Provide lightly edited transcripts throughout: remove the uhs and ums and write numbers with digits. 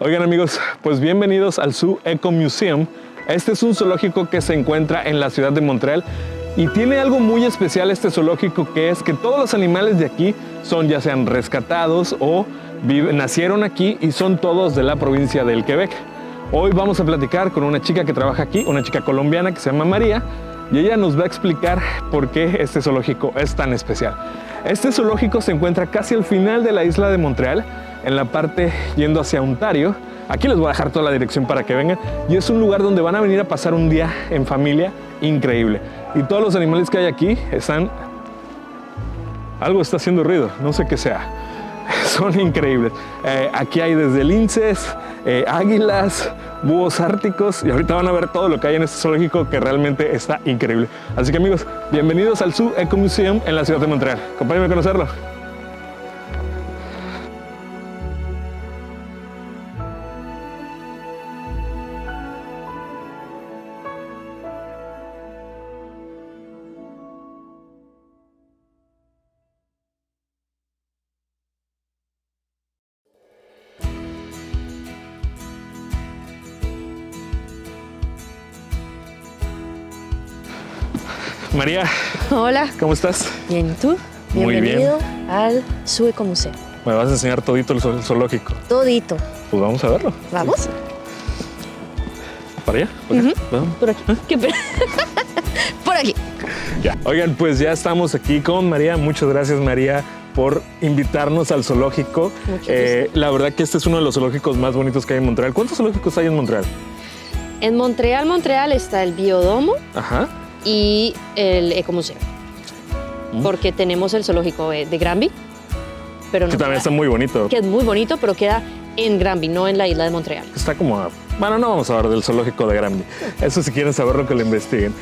Oigan amigos, pues bienvenidos al Zoo Eco Museum. Este es un zoológico que se encuentra en la ciudad de Montreal y tiene algo muy especial este zoológico, que es que todos los animales de aquí son ya sean rescatados o nacieron aquí y son todos de la provincia del Quebec. Hoy vamos a platicar con una chica que trabaja aquí, una chica colombiana que se llama María, y ella nos va a explicar por qué este zoológico es tan especial. Este zoológico se encuentra casi al final de la isla de Montreal, en la parte yendo hacia Ontario. Aquí les voy a dejar toda la dirección para que vengan, y es un lugar donde van a venir a pasar un día en familia increíble. Y todos los animales que hay aquí están... Algo está haciendo ruido, no sé qué sea. Son increíbles. Aquí hay desde linces, águilas, búhos árticos, y ahorita van a ver todo lo que hay en este zoológico, que realmente está increíble. Así que amigos, bienvenidos al Zoo Eco Museum en la ciudad de Montreal. Acompáñenme a conocerlo. María. Hola. ¿Cómo estás? Bien, ¿y tú? Muy Bienvenido al Zoo Eco Museo. Me vas a enseñar todito el zoológico. Todito. Pues vamos a verlo. ¿Vamos? Sí. ¿Para allá? ¿Para acá? ¿Vamos? Por aquí. Por aquí. Ya. Oigan, pues ya estamos aquí con María. Muchas gracias, María, por invitarnos al zoológico. La verdad que este es uno de los zoológicos más bonitos que hay en Montreal. ¿Cuántos zoológicos hay en Montreal? En Montreal está el Biodomo. Ajá. Y el Ecomuseo. Porque tenemos el zoológico de Granby, pero no que también está muy bonito. Que es muy bonito, pero queda en Granby, no en la isla de Montreal. Está como a... Bueno, no vamos a hablar del zoológico de Granby. Eso si quieren saberlo, que lo investiguen.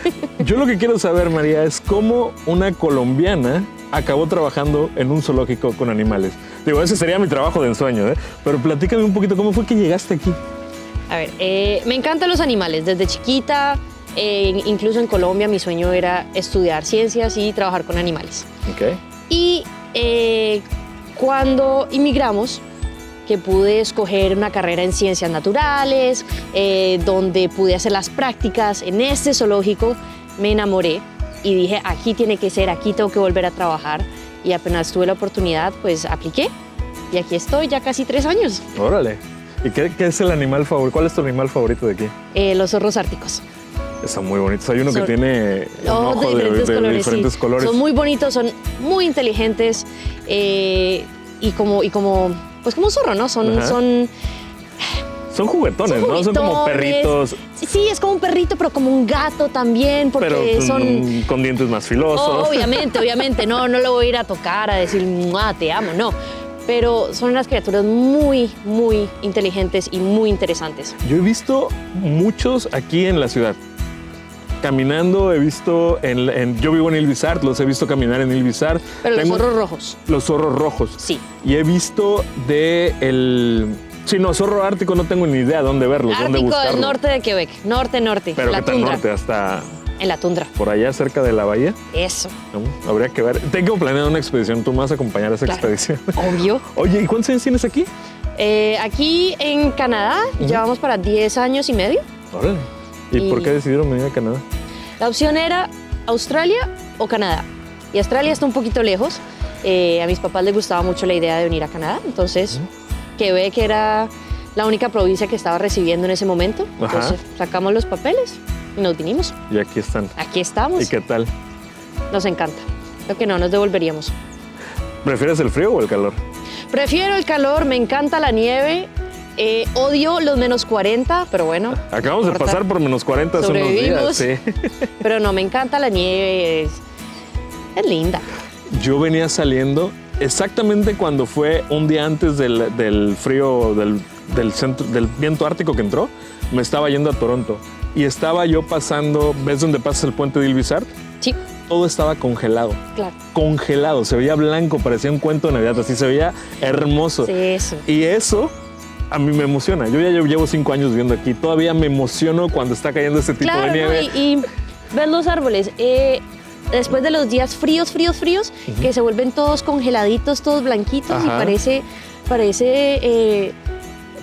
Yo lo que quiero saber, María, es cómo una colombiana acabó trabajando en un zoológico con animales. Digo, ese sería mi trabajo de ensueño, ¿eh? Pero platícame un poquito, ¿cómo fue que llegaste aquí? A ver, me encantan los animales. Desde chiquita, incluso en Colombia, mi sueño era estudiar ciencias y trabajar con animales. Okay. Y cuando inmigramos, que pude escoger una carrera en ciencias naturales, donde pude hacer las prácticas en este zoológico, me enamoré y dije, aquí tiene que ser, aquí tengo que volver a trabajar. Y apenas tuve la oportunidad, pues apliqué. Y aquí estoy ya casi 3 años. Órale. ¿Y qué es el animal favorito? ¿Cuál es tu animal favorito de aquí? Los zorros árticos. Están muy bonitos. Hay uno que tiene un ojo de diferentes sí. colores. Son muy bonitos, son muy inteligentes y como pues como un zorro, ¿no? Son juguetones, ¿no? Son como perritos. Sí, es como un perrito, pero como un gato también, porque pero son con dientes más filosos. Obviamente, no lo voy a ir a tocar, a decir, te amo, no. Pero son unas criaturas muy, muy inteligentes y muy interesantes. Yo he visto muchos aquí en la ciudad. Caminando, he visto, yo vivo en Ilvisart, los he visto caminar en Ilvisart. Pero los zorros rojos. Los zorros rojos. Sí. Y he visto zorro ártico no tengo ni idea dónde verlos, dónde buscarlos. Ártico del norte de Quebec, norte. Pero la ¿qué tan tundra. norte? Hasta... En la tundra. ¿Por allá cerca de la bahía? Eso. No, habría que ver. Tengo planeado una expedición. Tú me vas a acompañar a esa expedición. Obvio. Oye, ¿y cuántos años tienes aquí? Aquí en Canadá llevamos para 10 años y medio. Órale. ¿Y por qué decidieron venir a Canadá? La opción era Australia o Canadá. Y Australia está un poquito lejos. A mis papás les gustaba mucho la idea de venir a Canadá. Entonces, Quebec era la única provincia que estaba recibiendo en ese momento. Ajá. Entonces, sacamos los papeles y nos vinimos. Y aquí están. Aquí estamos. ¿Y qué tal? Nos encanta. Creo que no nos devolveríamos. ¿Prefieres el frío o el calor? Prefiero el calor, me encanta la nieve. Odio los menos 40, pero bueno. Acabamos de pasar por menos 40 hace unos días. Sí. Pero no, me encanta la nieve. Es linda. Yo venía saliendo exactamente cuando fue un día antes del frío, del viento ártico que entró. Me estaba yendo a Toronto. Y estaba yo pasando, ¿ves dónde pasa el puente de Ilvisart? Sí. Todo estaba congelado. Claro. Congelado, se veía blanco, parecía un cuento de Navidad, así se veía hermoso. Sí, eso. Y eso a mí me emociona. Yo ya llevo 5 años viviendo aquí. Todavía me emociono cuando está cayendo este tipo de nieve. No, y ves los árboles. Después de los días fríos, que se vuelven todos congeladitos, todos blanquitos. Ajá. Y parece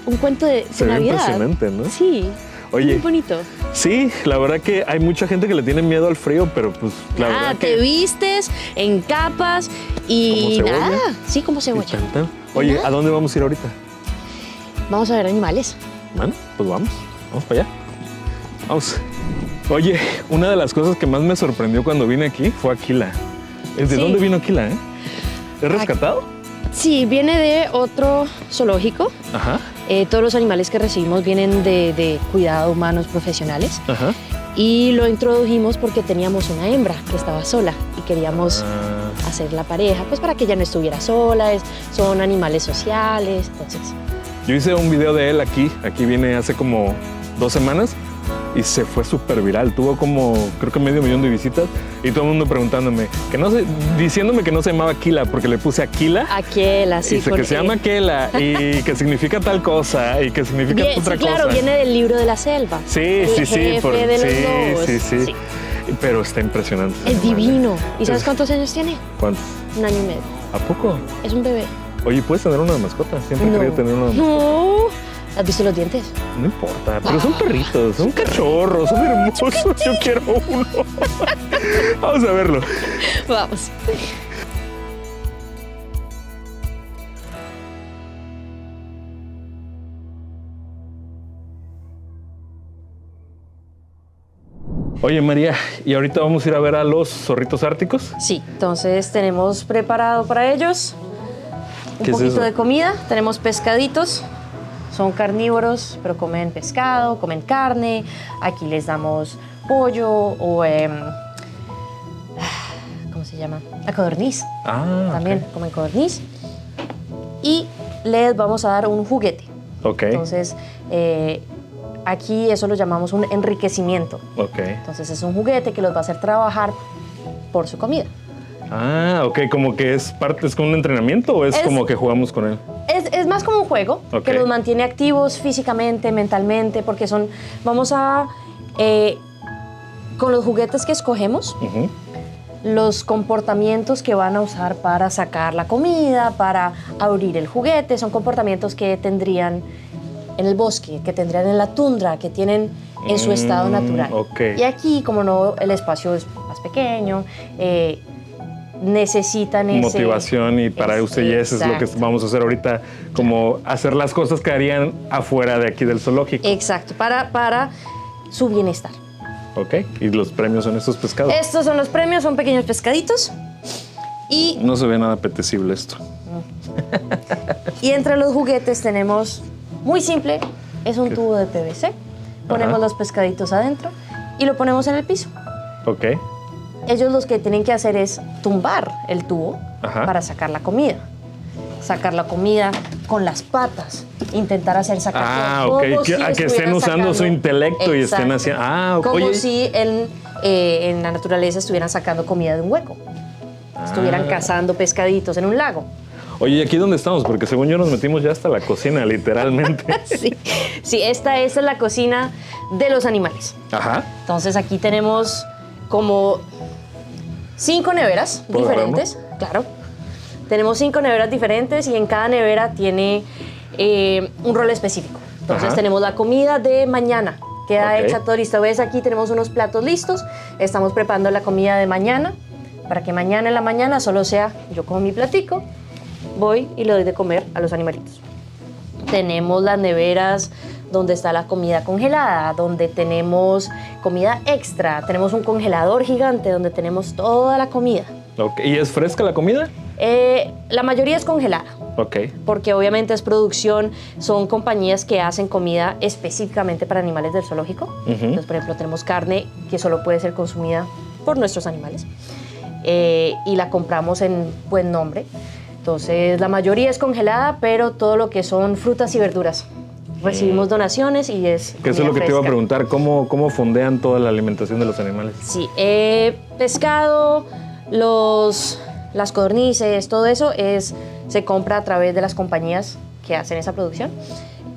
un cuento de Se ve Navidad. impresionante, ¿no? Sí. Oye. Muy bonito. Sí, la verdad que hay mucha gente que le tiene miedo al frío, pero pues la verdad Te que... vistes en capas y ¿Como cebolla? nada. Sí, como y cebolla. tan, tan. Oye, Nada. ¿a dónde vamos a ir ahorita? Vamos a ver animales. Bueno, pues vamos para allá. Vamos. Oye, una de las cosas que más me sorprendió cuando vine aquí fue Aquila. ¿De Sí. dónde vino Aquila, ¿Es rescatado? Sí, viene de otro zoológico. Ajá, Todos los animales que recibimos vienen de cuidado humanos profesionales. ajá. Y lo introdujimos porque teníamos una hembra que estaba sola y queríamos Ah, hacer la pareja, pues para que ella no estuviera sola. Son animales sociales, entonces. yo hice un video de él aquí viene hace como 2 semanas y se fue súper viral. Tuvo como, creo que 500,000 de visitas y todo el mundo preguntándome, diciéndome que no se llamaba Aquila porque le puse Aquila. Aquel, así. Y dice que se llama Aquila y que significa tal cosa y que significa otra cosa. Claro, viene del libro de la selva. Sí, El sí, sí. jefe de los lobos. Sí. Pero está impresionante. ese Es animal, divino. ¿Y sabes Es- cuántos años tiene? ¿Cuántos? 1 año y medio. ¿A poco? Es un bebé. Oye, ¿puedes tener una mascota? Siempre he No. querido tener una mascota. No. ¿Has visto los dientes? No importa, pero son perritos, son cachorros, son hermosos. Yo quiero uno. Vamos a verlo. Vamos. Oye, María, ¿y ahorita vamos a ir a ver a los zorritos árticos? Sí, entonces tenemos preparado para ellos un ¿Qué es poquito eso? de comida. Tenemos pescaditos. Son carnívoros, pero comen pescado, comen carne. Aquí les damos pollo o, ¿cómo se llama? A codorniz. Ah, También comen codorniz. Y les vamos a dar un juguete. Ok, Entonces, aquí eso lo llamamos un enriquecimiento. ok. Entonces, es un juguete que los va a hacer trabajar por su comida. Ah, ok, como que es como un entrenamiento o es como que jugamos con él. Es más como un juego Ok. que los mantiene activos físicamente, mentalmente, porque con los juguetes que escogemos, Ujú. los comportamientos que van a usar para sacar la comida, para abrir el juguete, son comportamientos que tendrían en el bosque, que tendrían en la tundra, que tienen en su estado natural. ok. Y aquí, como no, el espacio es más pequeño, necesitan ese... Motivación y para usted y eso es lo que Exacto. vamos a hacer ahorita, como hacer las cosas que harían afuera de aquí del zoológico. Exacto, para su bienestar. Ok, y los premios son estos pescados. Estos son los premios, son pequeños pescaditos. Y, No se ve nada apetecible esto. y entre los juguetes tenemos, muy simple, es un tubo de PVC. Ponemos Ajá. los pescaditos adentro y lo ponemos en el piso. Ok, Ellos lo que tienen que hacer es tumbar el tubo Ajá. para sacar la comida. Sacar la comida con las patas. Intentar hacer sacar Ah, todo, ok, como que- si a que estén estuvieran usando su sacando- intelecto y estén Exacto. haciendo- ah, ok. Como Oye. si en la naturaleza estuvieran sacando comida de un hueco. Estuvieran Ah. cazando pescaditos en un lago. Oye, ¿y aquí dónde estamos? Porque según yo nos metimos ya hasta la cocina, literalmente. Sí, esta es la cocina de los animales. Ajá. Entonces aquí tenemos como 5 neveras ¿Puedo diferentes. Claro. Tenemos 5 neveras diferentes y en cada nevera tiene un rol específico. Entonces Ajá. tenemos la comida de mañana. Queda Ok. hecha todo listo. ¿Ves? Aquí tenemos unos platos listos. Estamos preparando la comida de mañana para que mañana en la mañana solo sea yo como mi platico, voy y le doy de comer a los animalitos. Tenemos las neveras donde está la comida congelada, donde tenemos comida extra, tenemos un congelador gigante donde tenemos toda la comida. Ok, ¿y es fresca la comida? La mayoría es congelada, Ok. porque obviamente es producción, son compañías que hacen comida específicamente para animales del zoológico. Entonces, por ejemplo, tenemos carne que solo puede ser consumida por nuestros animales y la compramos en buen nombre. Entonces, la mayoría es congelada, pero todo lo que son frutas y verduras. Recibimos donaciones y es Que eso es lo que comida te iba a fresca. preguntar, ¿cómo fondean toda la alimentación de los animales? Sí, pescado, las codornices, todo eso se compra a través de las compañías que hacen esa producción.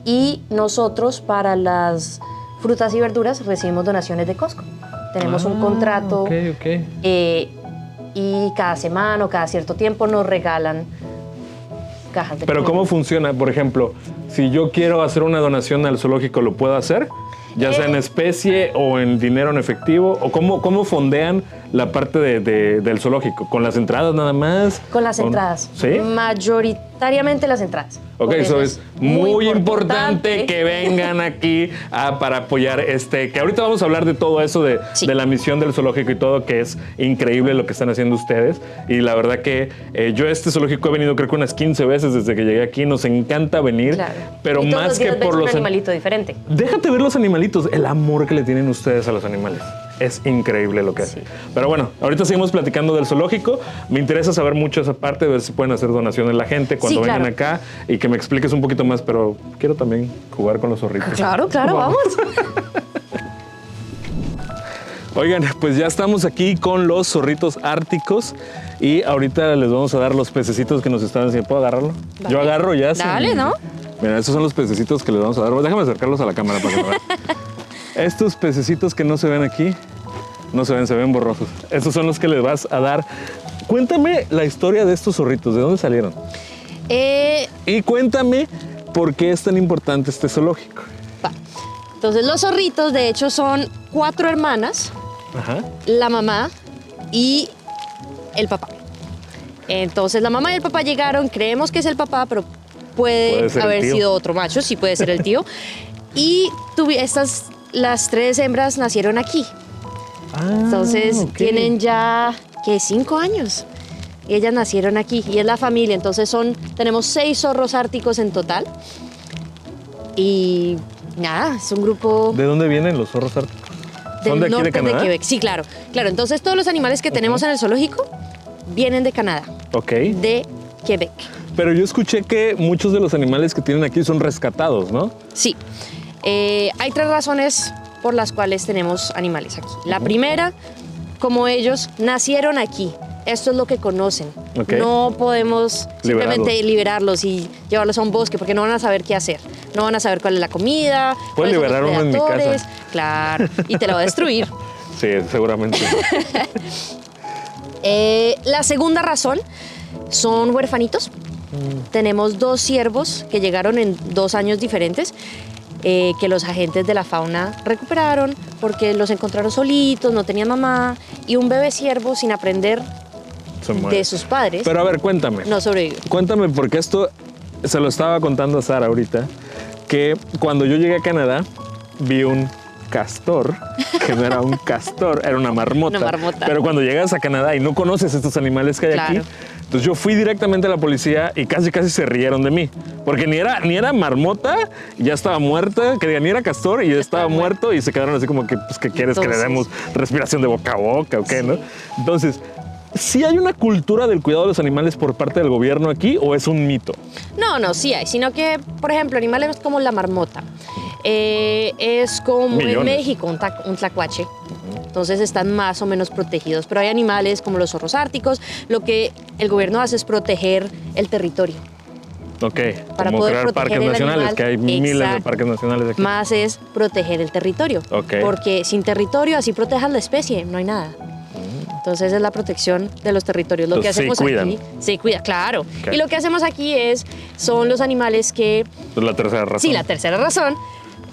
Y nosotros para las frutas y verduras recibimos donaciones de Costco. Tenemos un contrato Ok, ok. y cada semana o cada cierto tiempo nos regalan cajas de Pero comida. ¿cómo funciona? Por ejemplo, si yo quiero hacer una donación al zoológico, ¿lo puedo hacer? Ya sea en especie o en dinero en efectivo. ¿O cómo fondean la parte del zoológico? ¿Con las entradas nada más? Con las entradas. ¿Sí? Mayoritariamente las entradas. Ok, Por eso es muy importante que vengan aquí para apoyar que ahorita vamos a hablar de todo eso, de la misión del zoológico y todo, que es increíble lo que están haciendo ustedes. Y la verdad que yo a este zoológico he venido creo que unas 15 veces desde que llegué aquí. Nos encanta venir, Claro. pero Y todos más los días que por ves los... un animalito diferente. Déjate ver los animalitos, el amor que le tienen ustedes a los animales. Es increíble lo que hacen. Pero bueno, ahorita seguimos platicando del zoológico. Me interesa saber mucho esa parte, ver si pueden hacer donaciones la gente cuando vengan acá y que me expliques un poquito más, pero quiero también jugar con los zorritos. Claro, vamos. Oigan, pues ya estamos aquí con los zorritos árticos y ahorita les vamos a dar los pececitos que nos están diciendo. ¿Puedo agarrarlo? Vale. Yo agarro ya. Dale, ¿no? Mira, estos son los pececitos que les vamos a dar. Déjame acercarlos a la cámara para que lo vean. Estos pececitos que no se ven aquí, no se ven borrosos. Estos son los que les vas a dar. Cuéntame la historia de estos zorritos, ¿de dónde salieron? Y cuéntame por qué es tan importante este zoológico. Entonces los zorritos, de hecho, son 4 hermanas, Ajá. la mamá y el papá. Entonces la mamá y el papá llegaron, creemos que es el papá, pero puede ser haber el tío. sido otro macho, sí puede ser el tío. Y las 3 hembras nacieron aquí. Entonces ok. tienen ya, ¿qué? 5 años. Y ellas nacieron aquí y es la familia. Entonces tenemos 6 zorros árticos en total. Y nada, es un grupo ¿De dónde vienen los zorros árticos? ¿Son del de aquí de norte de Canadá? Quebec. Sí, claro. Entonces todos los animales que tenemos en el zoológico vienen de Canadá, Ok. de Quebec. Pero yo escuché que muchos de los animales que tienen aquí son rescatados, ¿no? Sí. Hay 3 razones por las cuales tenemos animales aquí. La primera, como ellos nacieron aquí, esto es lo que conocen. Ok. No podemos simplemente liberarlos y llevarlos a un bosque porque no van a saber qué hacer. No van a saber cuál es la comida. Puedes cuáles son los liberar uno en mi predadores. casa. Claro, y te lo va a destruir. Sí, seguramente. La segunda razón son huerfanitos. Tenemos 2 ciervos que llegaron en 2 años diferentes. Que los agentes de la fauna recuperaron porque los encontraron solitos, no tenían mamá, y un bebé ciervo sin aprender Se muere. de sus padres Pero a ver, cuéntame. no sobrevivió. Cuéntame, porque esto se lo estaba contando a Sara ahorita, que cuando yo llegué a Canadá vi un castor, que no era un castor, era una marmota. Una marmota. Pero cuando llegas a Canadá y no conoces estos animales que hay Claro. aquí, entonces yo fui directamente a la policía y casi se rieron de mí. Porque ni era marmota, ya estaba muerta, que ni era castor y ya estaba muerto, y se quedaron así como que, pues, ¿qué quieres? ¿Que le demos respiración de boca a boca o qué, no? Entonces, ¿sí hay una cultura del cuidado de los animales por parte del gobierno aquí o es un mito? No, sí hay, sino que, por ejemplo, animales como la marmota, es como Millones. en México un tlacuache. Entonces están más o menos protegidos, pero hay animales como los zorros árticos. Lo que el gobierno hace es proteger el territorio. Ok, Para como poder crear proteger parques el nacionales, animal. que hay miles de Exacto. parques nacionales aquí. Más es proteger el territorio. Ok. Porque sin territorio así protejas la especie, no hay nada. Entonces es la protección de los territorios. Lo que Entonces, sí hacemos cuidan. aquí, se cuida, claro. Ok. Y lo que hacemos aquí son los animales que, Es la tercera razón. sí, la tercera razón,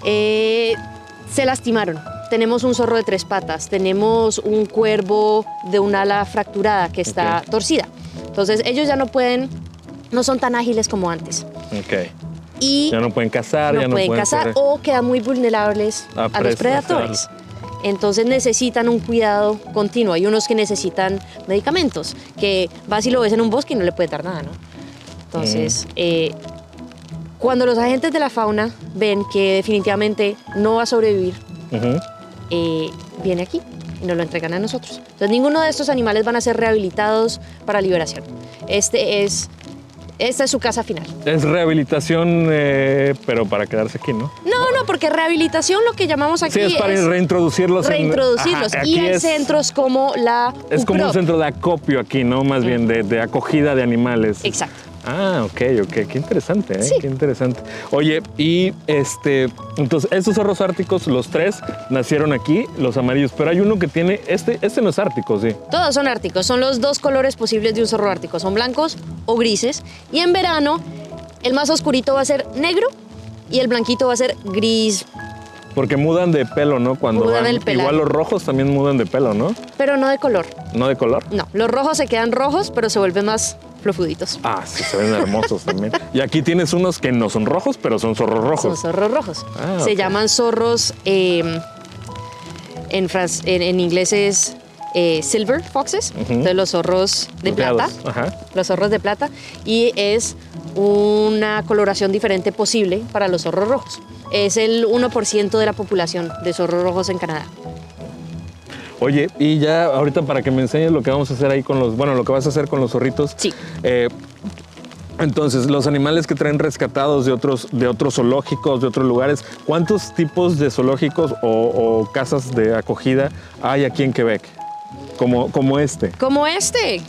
se lastimaron. Tenemos un zorro de 3 patas, tenemos un cuervo de un ala fracturada que está Ok. torcida. Entonces ellos ya no son tan ágiles como antes. Ok. Y Ya no pueden cazar, ya no pueden cazar ser- o quedan muy vulnerables A a los predadores. Entonces necesitan un cuidado continuo. Hay unos que necesitan medicamentos, que vas y lo ves en un bosque y no le puedes dar nada, ¿no? Entonces, cuando los agentes de la fauna ven que definitivamente no va a sobrevivir, Ujú. viene aquí y nos lo entregan a nosotros. Entonces, ninguno de estos animales van a ser rehabilitados para liberación. Esta es su casa final. Es rehabilitación, pero para quedarse aquí, ¿no? No, porque rehabilitación lo que llamamos aquí Sí, es para reintroducirlos. reintroducirlos. Ajá, Y aquí hay centros como la Es como un UCROP. centro de acopio aquí, ¿no? Más bien de acogida de animales. Exacto. Ah, ok. Qué interesante, ¿eh? Sí. Qué interesante. Oye, y entonces, estos zorros árticos, los 3, nacieron aquí, los amarillos, pero hay uno que tiene, este no es ártico, sí. Todos son árticos, son los 2 colores posibles de un zorro ártico, son blancos o grises. Y en verano, el más oscurito va a ser negro y el blanquito va a ser gris, Porque mudan de pelo, ¿no? Cuando Mudan van. el pelaje. Igual los rojos también mudan de pelo, ¿no? pero no de color. ¿No de color? No, los rojos se quedan rojos, pero se vuelven más flofuditos. Ah, sí, se ven hermosos también. Y aquí tienes unos que no son rojos, pero son zorros Son rojos. zorros rojos. Ah, Se ok. llaman zorros, en inglés es silver foxes, entonces los zorros de plata. Moteados. Ajá. Los zorros de plata, y es una coloración diferente posible para los zorros rojos. Es el 1% de la población de zorros rojos en Canadá. Oye, y ya ahorita para que me enseñes lo que vamos a hacer ahí con los, bueno, lo que vas a hacer con los zorritos. Sí. Entonces, los animales que traen rescatados de otros zoológicos, de otros lugares, ¿cuántos tipos de zoológicos o casas de acogida hay aquí en Quebec? Como este. Como este,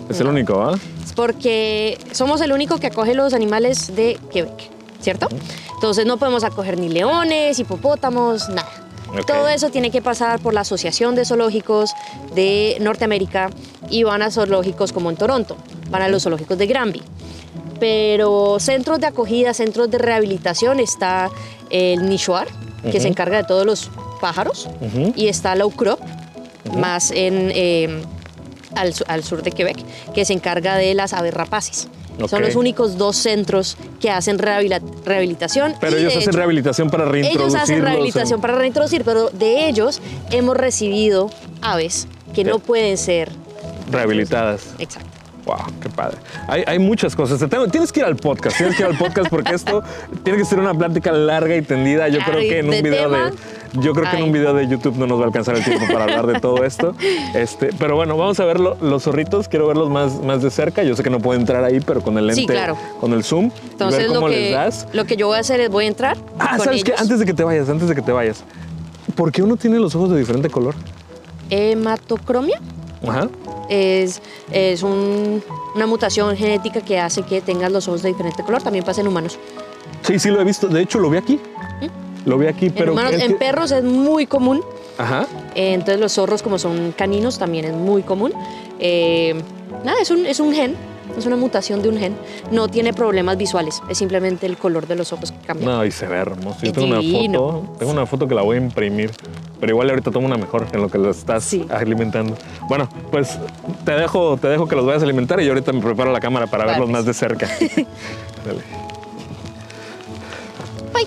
Es el único, ¿ah? es porque somos el único que acoge los animales de Quebec, ¿cierto? Entonces no podemos acoger ni leones, hipopótamos, nada. Ok. Todo eso tiene que pasar por la Asociación de Zoológicos de Norteamérica y van a zoológicos como en Toronto, van a los zoológicos de Granby. Pero centros de acogida, centros de rehabilitación, está el Nichoir, que se encarga de todos los pájaros, y está la Ucrop, más al sur de Quebec, que se encarga de las aves rapaces. Ok. Son los únicos 2 centros que hacen rehabilitación. Pero y ellos de hacen hecho, rehabilitación para reintroducirlos. ellos hacen rehabilitación para reintroducir, pero de ellos hemos recibido aves que no pueden ser Rehabilitadas. exacto. Wow, qué padre. Hay muchas cosas. Tienes que ir al podcast, porque esto tiene que ser una plática larga y tendida. Yo Claro, creo que en de un video tema, en un video de YouTube no nos va a alcanzar el tiempo para hablar de todo esto. Pero bueno, vamos a ver los zorritos. Quiero verlos más de cerca. Yo sé que no puedo entrar ahí, pero con el lente, Sí, claro. con el zoom, y Entonces ver cómo les das. lo que yo voy a hacer es voy a entrar Ah, con ¿sabes qué? ellos. Antes de que te vayas. ¿Por qué uno tiene los ojos de diferente color? Hematocromia Ajá. es una mutación genética que hace que tengas los ojos de diferente color. También pasa en humanos. Sí, lo he visto. De hecho, lo vi aquí. Lo vi aquí, pero... En humanos, es en que- perros es muy común. Ajá. Entonces los zorros, como son caninos, también es muy común. Nada, es un gen, es una mutación de un gen. No tiene problemas visuales, es simplemente el color de los ojos que cambia. No, y se ve hermoso. Yo Es tengo divino. una foto que la voy a imprimir, pero igual ahorita tomo una mejor en lo que lo estás Sí. alimentando. Bueno, pues te dejo que los vayas a alimentar y yo ahorita me preparo la cámara para Vale. verlos más de cerca. Dale. Bye.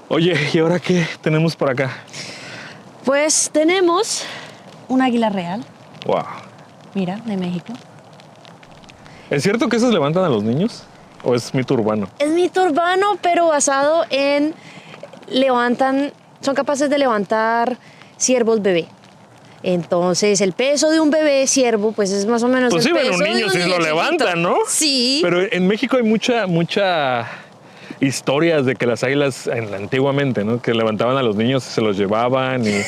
Oye, ¿y ahora qué tenemos por acá? Pues tenemos un águila real, Wow. mira, de México. ¿Es cierto que esos levantan a los niños? ¿O es mito urbano? Es mito urbano, pero basado en son capaces de levantar ciervos bebé. Entonces, el peso de un bebé ciervo, pues es más o menos Pues el sí, peso pero un niño de sí lo chiquito. levantan, ¿no? Sí. Pero en México hay mucha historias de que las águilas antiguamente, ¿no? Que levantaban a los niños y se los llevaban y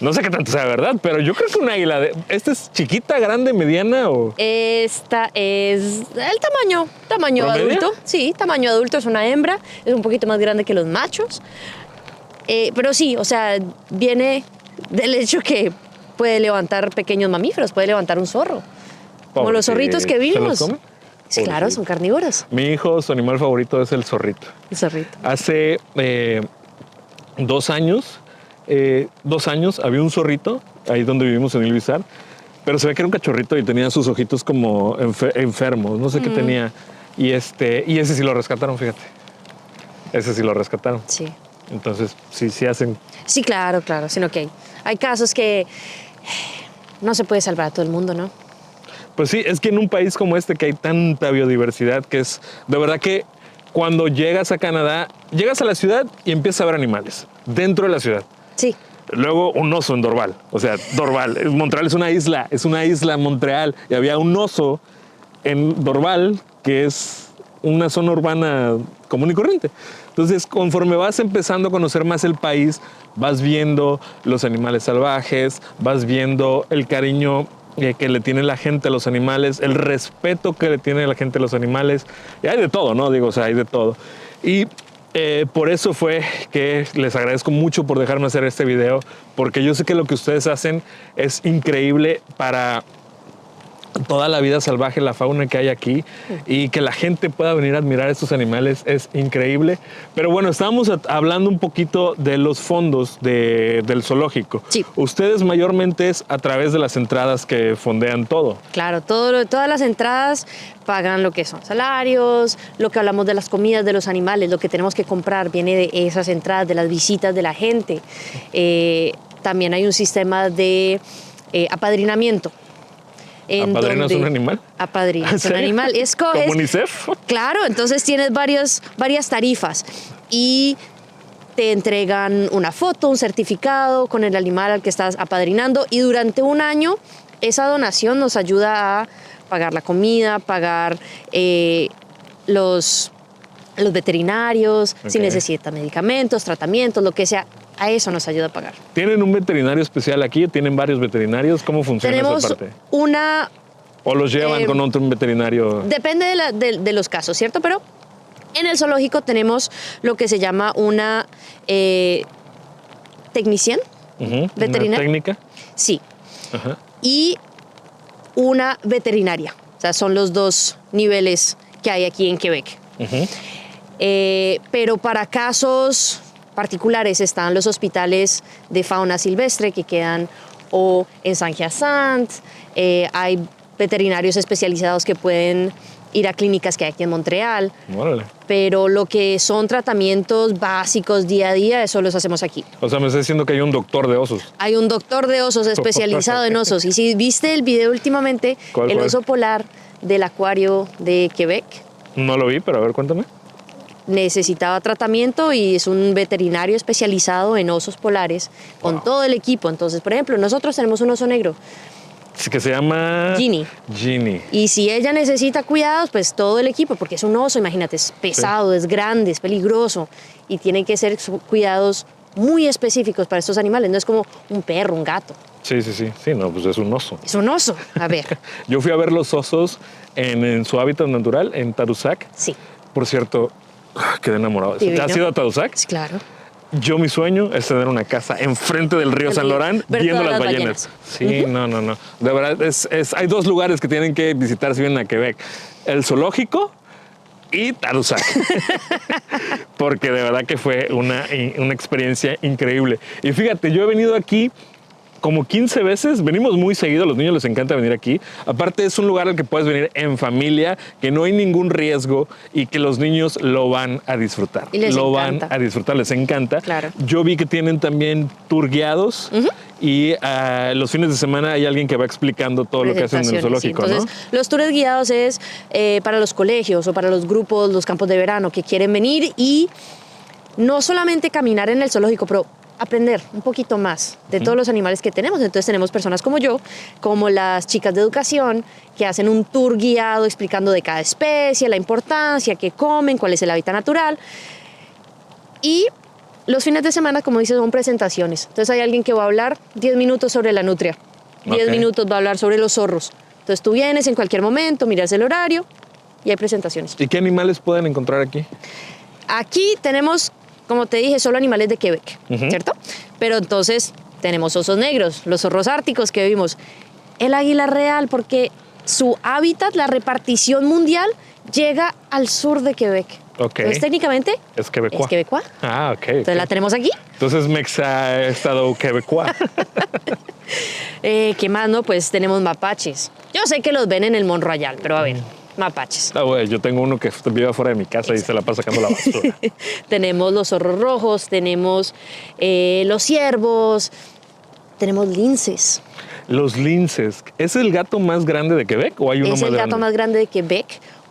no sé qué tanto sea verdad, pero yo creo que una águila ¿esta es chiquita, grande, mediana o...? Esta es el tamaño ¿Promedio? adulto. Sí, tamaño adulto, es una hembra, es un poquito más grande que los machos. Pero sí, o sea, viene del hecho que puede levantar pequeños mamíferos, puede levantar un zorro. Como los zorritos que ¿Se vimos. los comen? Sí, claro, son carnívoros. Mi hijo, su animal favorito es el zorrito. El zorrito. Hace 2 años, había un zorrito ahí donde vivimos en Ilvizar, pero se ve que era un cachorrito y tenía sus ojitos como enfermos, no sé qué tenía. Y ese sí lo rescataron, fíjate. Ese sí lo rescataron. Sí. Entonces, sí hacen. Sí, claro, sino que hay casos que no se puede salvar a todo el mundo, ¿no? Pues sí, es que en un país como este que hay tanta biodiversidad, que es de verdad que cuando llegas a Canadá, llegas a la ciudad y empiezas a ver animales dentro de la ciudad. Sí. Luego un oso en Dorval. O sea, Dorval. Montreal es una isla Montreal. Y había un oso en Dorval que es una zona urbana común y corriente. Entonces, conforme vas empezando a conocer más el país, vas viendo los animales salvajes, vas viendo el cariño que le tiene la gente a los animales, el respeto que le tiene la gente a los animales. Y hay de todo, ¿no? Digo, o sea, hay de todo. Y por eso fue que les agradezco mucho por dejarme hacer este video, porque yo sé que lo que ustedes hacen es increíble para toda la vida salvaje, la fauna que hay aquí, y que la gente pueda venir a admirar estos animales es increíble. Pero bueno, estábamos hablando un poquito de los fondos del zoológico. Sí. Ustedes mayormente es a través de las entradas que fondean todo. Claro, todas las entradas pagan lo que son salarios, lo que hablamos de las comidas de los animales, lo que tenemos que comprar viene de esas entradas, de las visitas de la gente. También hay un sistema de apadrinamiento. ¿Apadrinas un animal? Apadrinas un animal. ¿Como UNICEF? Claro, entonces tienes varias tarifas y te entregan una foto, un certificado con el animal al que estás apadrinando, y durante un año esa donación nos ayuda a pagar la comida, pagar los veterinarios, si necesitan medicamentos, tratamientos, lo que sea. A eso nos ayuda a pagar. ¿Tienen un veterinario especial aquí? ¿Tienen varios veterinarios? ¿Cómo funciona Tenemos esa parte? una... ¿O los llevan con otro veterinario? Depende de los casos, ¿cierto? Pero en el zoológico tenemos lo que se llama una tecnicien veterinaria. ¿Una técnica? Sí. Ajá. Y una veterinaria. O sea, son los dos niveles que hay aquí en Quebec. Pero para casos particulares están los hospitales de fauna silvestre que quedan o en Saint-Hyacinthe. Hay veterinarios especializados que pueden ir a clínicas que hay aquí en Montreal. Órale. Pero lo que son tratamientos básicos día a día, eso los hacemos aquí. O sea, me está diciendo que hay un doctor de osos. Hay un doctor de osos especializado en osos. Y si viste el video últimamente, el oso polar del acuario de Quebec. No lo vi, pero a ver, cuéntame. Necesitaba tratamiento y es un veterinario especializado en osos polares con todo el equipo. Entonces, por ejemplo, nosotros tenemos un oso negro. Que se llama... Ginny. Ginny. Y si ella necesita cuidados, pues todo el equipo, porque es un oso, imagínate, es pesado, es grande, es peligroso y tienen que ser cuidados muy específicos para estos animales. No es como un perro, un gato. Sí, no, pues es un oso. Es un oso, a ver. Yo fui a ver los osos en su hábitat natural, en Tadoussac. Sí. Por cierto, quedé enamorado. ¿Te has ido a Tadoussac? Sí, claro. Yo, mi sueño es tener una casa enfrente del río San Laurent viendo las ballenas. Sí, no. De verdad, hay dos lugares que tienen que visitar si vienen a Quebec. El zoológico y Tadoussac. Porque de verdad que fue una experiencia increíble. Y fíjate, yo he venido aquí como 15 veces, venimos muy seguido, a los niños les encanta venir aquí. Aparte es un lugar al que puedes venir en familia, que no hay ningún riesgo y que los niños lo van a disfrutar. Y les van a disfrutar, les encanta. Claro. Yo vi que tienen también tour guiados y los fines de semana hay alguien que va explicando todo lo que hacen en el zoológico, sí. Entonces, los tours guiados es para los colegios o para los grupos, los campos de verano que quieren venir y no solamente caminar en el zoológico, pero aprender un poquito más de todos los animales que tenemos. Entonces tenemos personas como yo, como las chicas de educación, que hacen un tour guiado explicando de cada especie, la importancia, qué comen, cuál es el hábitat natural. Y los fines de semana, como dices, son presentaciones. Entonces hay alguien que va a hablar 10 minutos sobre la nutria, 10 minutos va a hablar sobre los zorros. Entonces tú vienes en cualquier momento, miras el horario y hay presentaciones. ¿Y qué animales pueden encontrar aquí? Aquí tenemos, como te dije, solo animales de Quebec, ¿cierto? Pero entonces tenemos osos negros, los zorros árticos que vimos, el águila real, porque su hábitat, la repartición mundial, llega al sur de Quebec. Okay. Entonces técnicamente es quebecois. Es quebecois. Ah, ok. Entonces la tenemos aquí. Entonces Mexa estado quebecois. ¿Qué más, no? Pues tenemos mapaches. Yo sé que los ven en el Mont Royal, pero a ver, mapaches. Ah, güey, yo tengo uno que vive afuera de mi casa y se la pasa sacando la basura. Tenemos los zorros rojos, tenemos los ciervos, tenemos linces. Los linces, ¿es el gato más grande de Quebec o hay uno más grande? Es el gato más grande de Quebec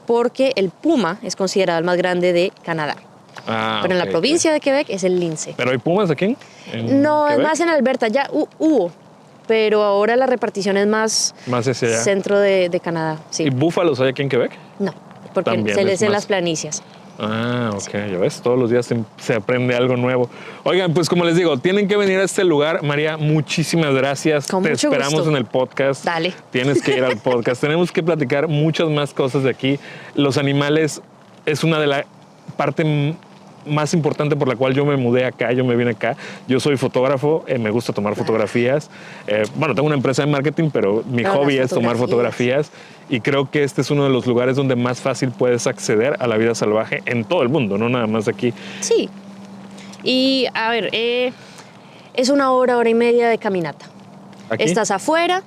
porque el puma es considerado el más grande de Canadá. Pero en la provincia de Quebec es el lince. ¿Pero hay pumas aquí? No, Quebec? Es más en Alberta. Ya hubo, pero ahora la repartición es más hacia allá. Centro de Canadá. Sí. ¿Y búfalos hay aquí en Quebec? No. porque También se es les en más- las planicias. Ah, ok, ya ves, todos los días se aprende algo nuevo. Oigan, pues como les digo, tienen que venir a este lugar. María, muchísimas gracias. Con Te mucho esperamos gusto. en el podcast. Dale. Tienes que ir al podcast. Tenemos que platicar muchas más cosas de aquí. Los animales es una de las partes más importante por la cual yo me mudé acá, yo me vine acá. Yo soy fotógrafo, me gusta tomar fotografías. Bueno, tengo una empresa de marketing, pero mi Pero hobby las es tomar fotografías. Y creo que este es uno de los lugares donde más fácil puedes acceder a la vida salvaje en todo el mundo, no nada más aquí. Sí. Y a ver, es una hora y media de caminata. Aquí. Estás afuera,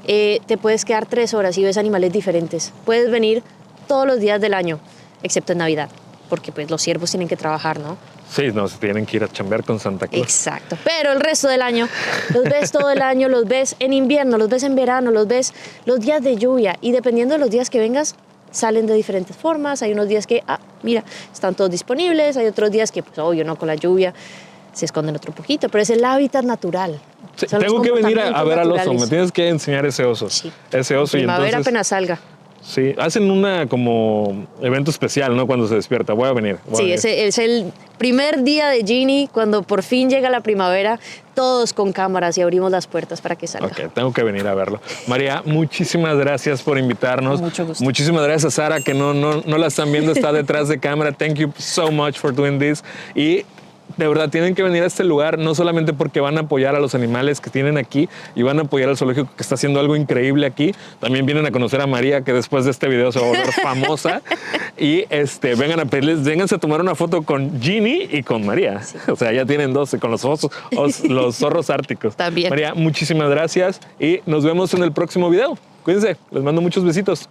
te puedes quedar 3 horas y ves animales diferentes. Puedes venir todos los días del año, excepto en Navidad, porque pues los ciervos tienen que trabajar, ¿no? Sí, no, se tienen que ir a chambear con Santa Claus. Exacto. Pero el resto del año, los ves todo el año, los ves en invierno, los ves en verano, los ves los días de lluvia. Y dependiendo de los días que vengas, salen de diferentes formas. Hay unos días que, mira, están todos disponibles. Hay otros días que, pues obvio, no, con la lluvia se esconden otro poquito. Pero es el hábitat natural. Sí, Son los tengo que venir a ver al oso. comportamientos Me tienes que enseñar ese oso. Sí. Ese oso. Y Primavera entonces, apenas salga. sí, hacen una como evento especial, ¿no? Cuando se despierta. Voy a venir. Sí, ese es el primer día de Ginny, cuando por fin llega la primavera, todos con cámaras y abrimos las puertas para que salga. Ok, tengo que venir a verlo. María, muchísimas gracias por invitarnos. Con mucho gusto. Muchísimas gracias a Sara, que no la están viendo, está detrás de cámara. Thank you so much for doing this. Y de verdad, tienen que venir a este lugar, no solamente porque van a apoyar a los animales que tienen aquí y van a apoyar al zoológico que está haciendo algo increíble aquí. También vienen a conocer a María, que después de este video se va a volver famosa. Y vengan a pedirles, vénganse a tomar una foto con Ginny y con María. Sí. O sea, ya tienen 12 con los osos, los zorros árticos. También. María, muchísimas gracias y nos vemos en el próximo video. Cuídense, les mando muchos besitos.